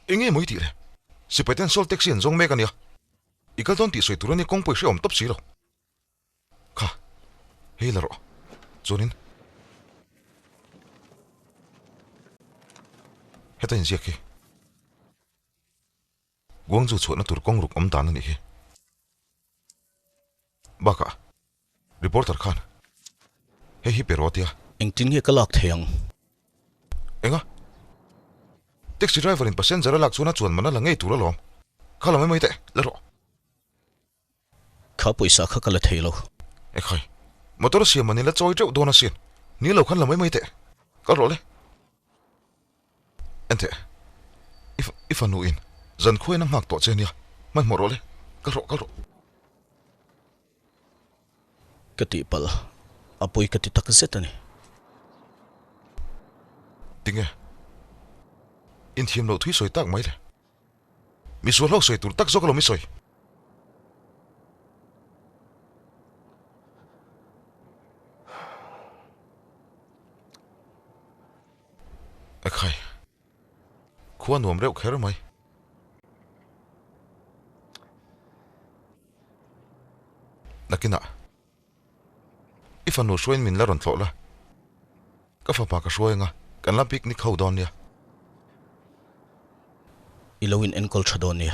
inge moi ti le si peten sol taxi en zong me kania ikal don ti soi turani kong poi om top si lo kha hei la ro zonin heta in ziaki Gwangju chuan tur kong ruk om tan ani hi baka reporter khan hei hi perotia engtin nge kalak theyang enga taxi driver in passenger lak chuna chuan mana la ngei tur lom khala mai te la ro kha poisa kha kala thelo e khai motor siam mani la choi treu dona sin ni lo khan la mai te ka ro le ente if anu in zan khoi na ngak to chenia man mo ro le ka ro kati pal apoi kati takzetani tinge in thiam lo thui soi tak mai le mi so lo soi tur tak zok lo mi soi a khai khuan nuam reu kher mai nakina ifanu shoin min la ron thlo la ka fa pa ka shoenga kan la picnic khau don ya ilowin enkol chadonia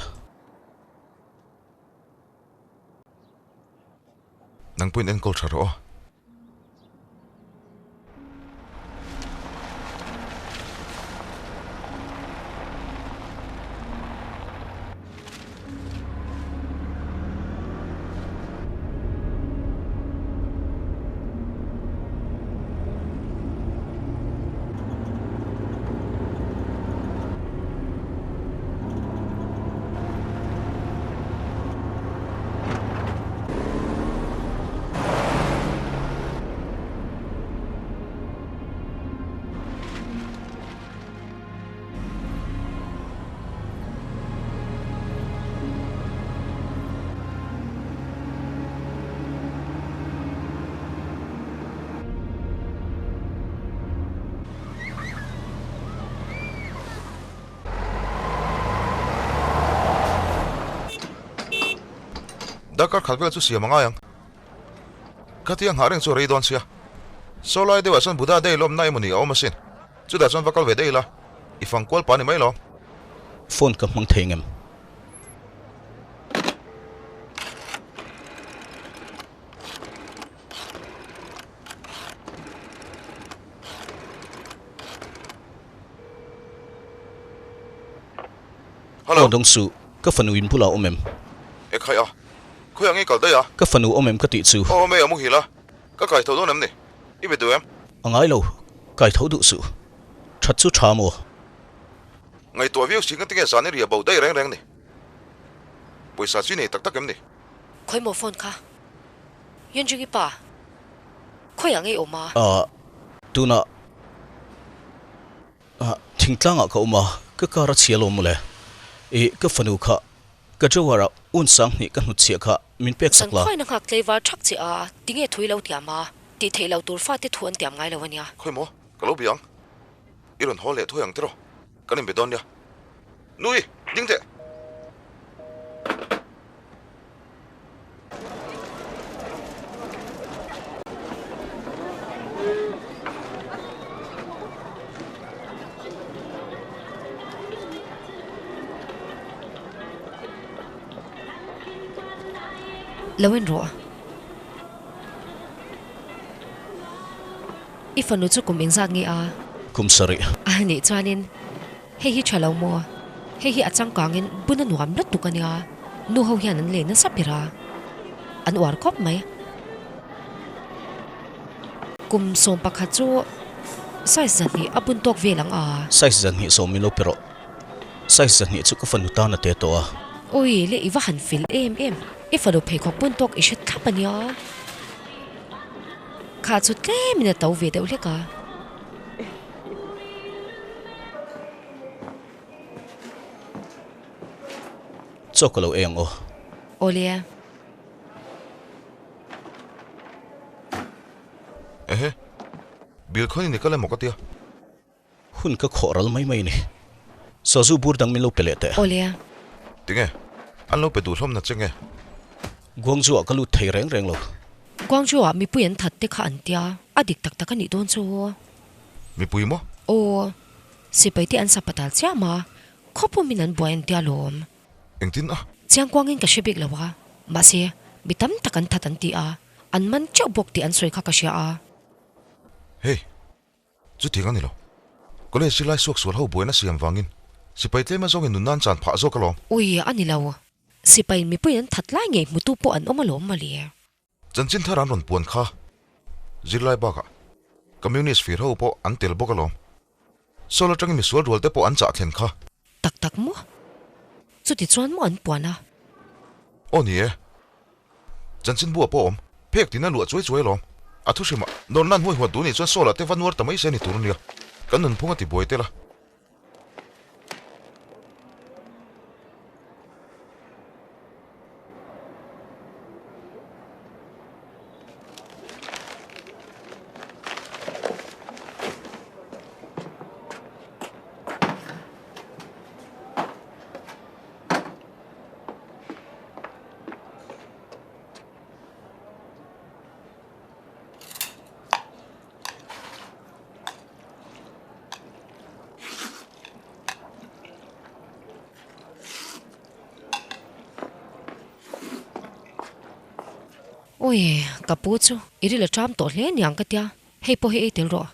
nang puin enkol charo Dakar Khawvel chu siam anga yang katiang hareng chu reidon sia solai de wasan buda de lom nai muni awmasin chu da chon vakal ve de la ifang kwal pani mai lo phone ka mang thengem hello dong su ka fanu in pula omem e khai a khoi angi kal da ya ka fanu omem ka ti chu o me amu hila ka kai tho don em ni I be do em angai lo kai tho du su that chu thamo ngai to view sing tinge san ri about dai reng ni poisa chi nei tak em ni khoi mo phone kha yen ju gi pa khoi angi oma tuna thingtlanga ka uma ka kara chialo mule e ka fanu kha ka jawara un sang ni ka hnu chia kha min pek sakla khoi na ngak tleva thak chi a tinge thui lo tiama ti thelo tur fa te thuan tiam ngai lo wania khoi mo ka lo biang iron hole thoyang tro kanin be don ya nui ding te Lawin ro ifanu chu kum ingzak ngi a kum sari ani chuanin hi thalo mo hi achang kangin buna nuam na tukania nu ho hian an le na sapira an war khop mai kum som pakha chu sai zani abun tok velang a sai zan hi so mi lo pero sai zan hi chu ka fanu ta na te to a oi le iwa han fil em ifanu phei khok bun tok ishet khapania kha chu tle mina tau ve deuh hleka chokalo eng o olia bil khoni nikale mokatia hun ka khoral mai mai ni sozu bur dang min lo pelete Olia. Tinge, an lo pe du hlom na chenge. Gwangju a kalu thei reng reng lo Gwangju a mipuite that te kha an tia adik tak tak ani don chu. Mipui mo? O sipai te an sapatal chama khopu min an buain tia lom. Engtin a. Chiang kwangin ka shibik lawa. Mase bitam takan thatan ti a. An man chau bok ti an soi kha ka sha a. Hey, chu tinga ni lo. Kole silai suak sul ho Buaina siam wangin. Sipai te ma zong in nunnan chan pha zo kalom. Ui ani law. Sipai mipuite that lai nge mutu po an omalom mali. Chanchin tharan ron puan kha. Zilai baka. Communist fir ho po an tel bokalom. Solo tangi misual rual te po an cha thlen kha. Tak tak mo. Chu ti chuan mo an puana. O ni e. Chanchin bua po om. Pek tina lua chuai chuai lom. Athu shima non nan hoi hwa du ni chuan sola te vanwar tamai se ni turun lia. Kan nun phunga ti boi te la. Ui, kapu chu. Iri la tram to hle niang ka tia. Hei po hei tel ro.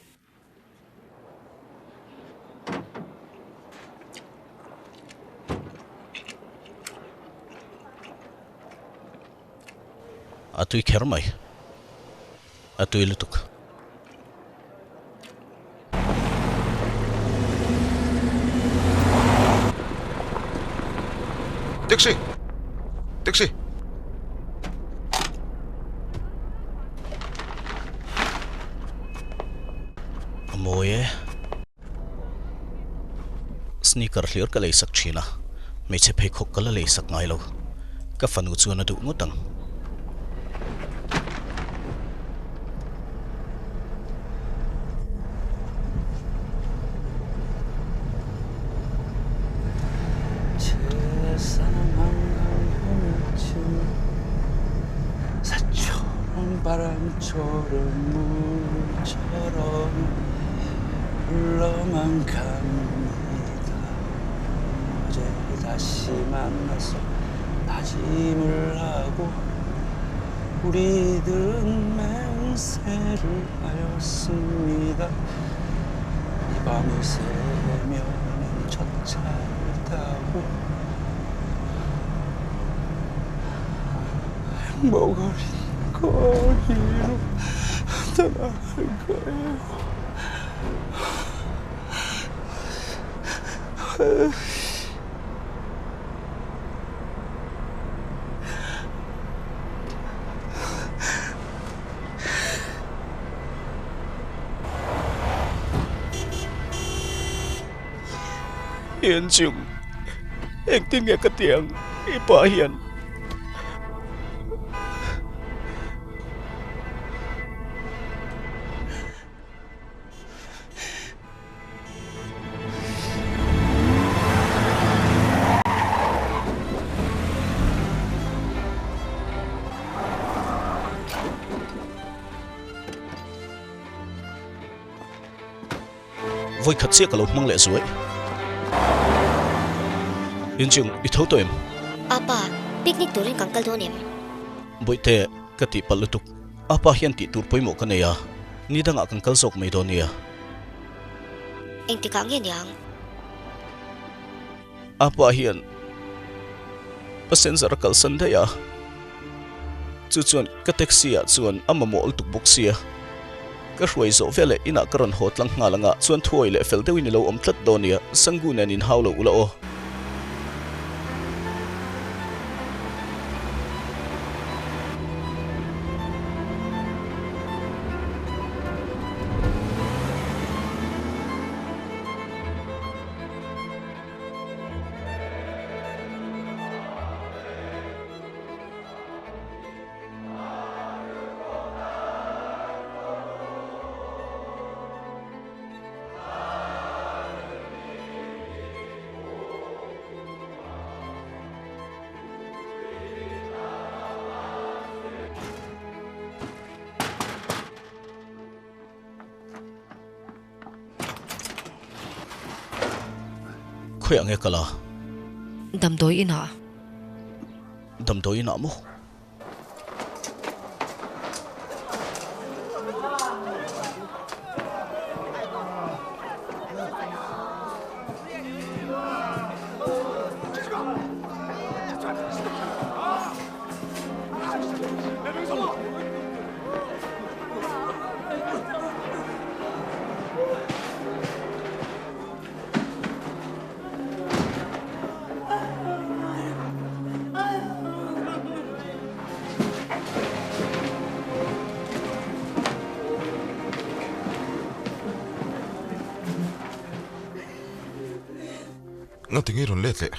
atui kher mai atui lutuk Taxi. Taxi. amoye sneaker hlir ka lei sak thina me che phei khok kala lei sak ngai lo ka fanu chuan adu ngotang 바람처럼 물처럼 흘러만 갑니다. 어제 다시 만나서 다짐을 하고 우리들은 맹세를 하였습니다. 이 밤을 새면 첫 차를 타고 행복을 거리로 떠나갈 거예요. hiền chung anh tin nghe cái tiếng ipa hiền voi khát xiết cả lỗ mang lệ rồi yên chung ít thấu tôi em Apa, picnic turin kang kaldonim. bội thế cái tỷ bal lutuk apa hiền tỷ tur poi mo cái này à ni đang ngã kang kal sok mấy đó nia Eng ti kang yen yang. apa hiền pasen zara kal san đây à chu chuan cái taxi à chuan ama mo tuk boxia cái ruồi zo vele ina karon hot lang nga langa chuan thuai le fel deuin lo om tlat do nia sangu nen in haulo ulo o khoi ange kala Damdoi ina. damdoi na mo Nga tingi ron let le.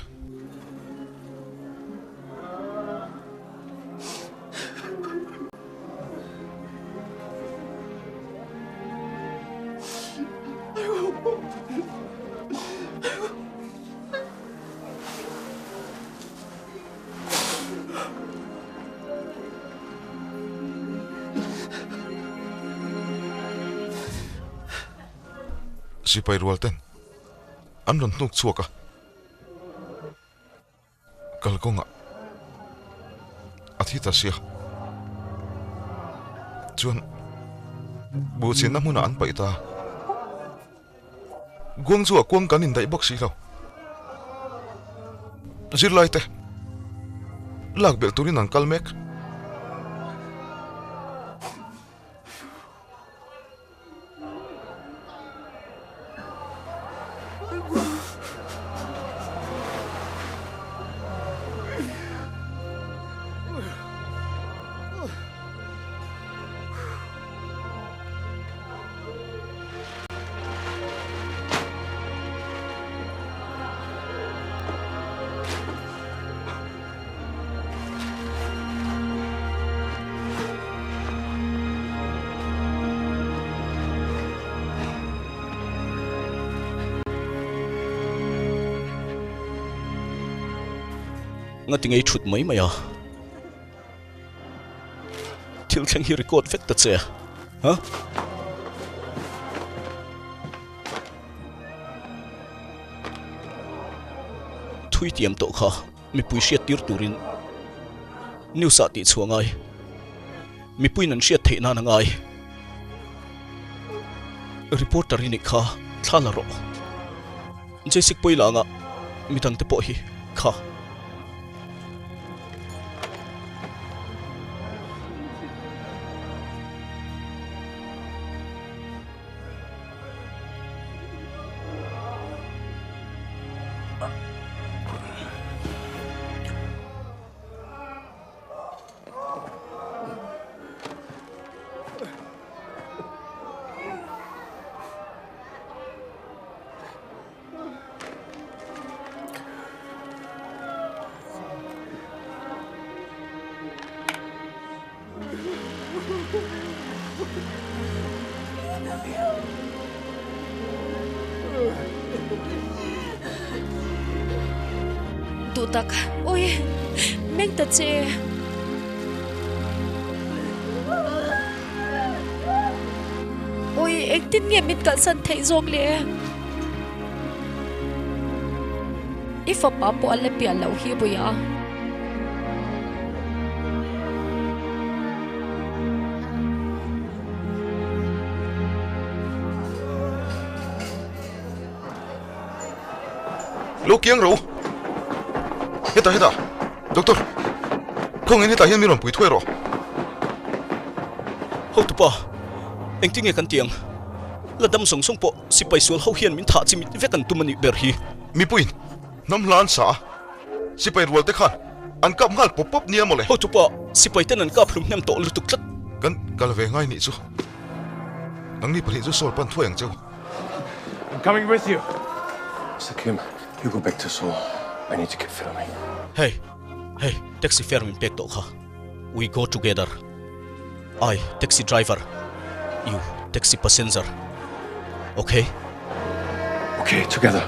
Si pai rualten. An ron tuk chuaka. Kalkonga. Athita sia. Chuan buchin na muna an paita. Gwangju a kwang kanin dai bok si lo. Zirlai te. Lak bel turin an kalmek. nga tingai thut mai maya thil thleng hi record vek ta che ha thui tiam to kha mi pui hriat tir turin new sa ti chuangai mi pui nan hriat theina na ngai reporter ni kha thala ro jesik poila nga mitang te po hi kha Tutak. Oi. Meng ta che. Oi, ek tin nge mit kal san thei zong le. Ifa pa po ale pia lau hi boya. Lu kiang ro. Heta. Doktor. Kong ini ta hian mi ron pui thoi ro. ho tu pa engting e kan tiang ladam song song po sipai sul ho hian min tha chimit vekan tumani ber hi Mi puin. Nam lan sa. Si pai rual te khan. An kap ngal pop nia mole. ho tu pa sipai ten an ka phlum hnam to lutuk tlat Kan kalve ngai ni chu. Ang ni pali chu sol pan thuang cheu. I'm coming with you. Mr. Kim, you go back to Seoul. I need to keep filming. hey taxi fare min pek to kha we go together I taxi driver you taxi passenger okay Okay, together.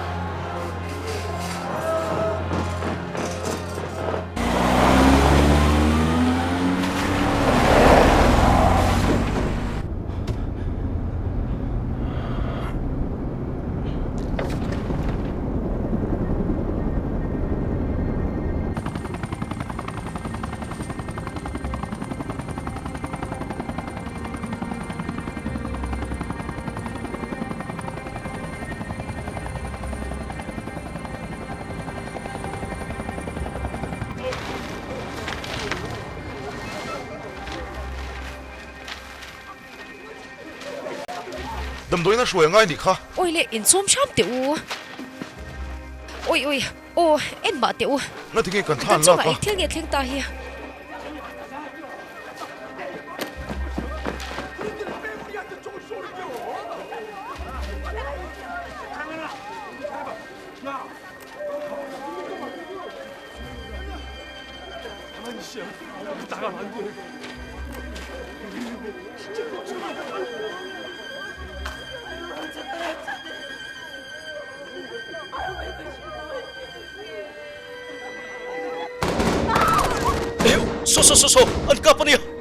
Tam doi na shuai ngai ni kha. Oi le in som sham te u. Oi. O en ba te u. Na tiki kan Kan than chu la ngai ka. thil nge thleng ta hi. So, an kapa niya!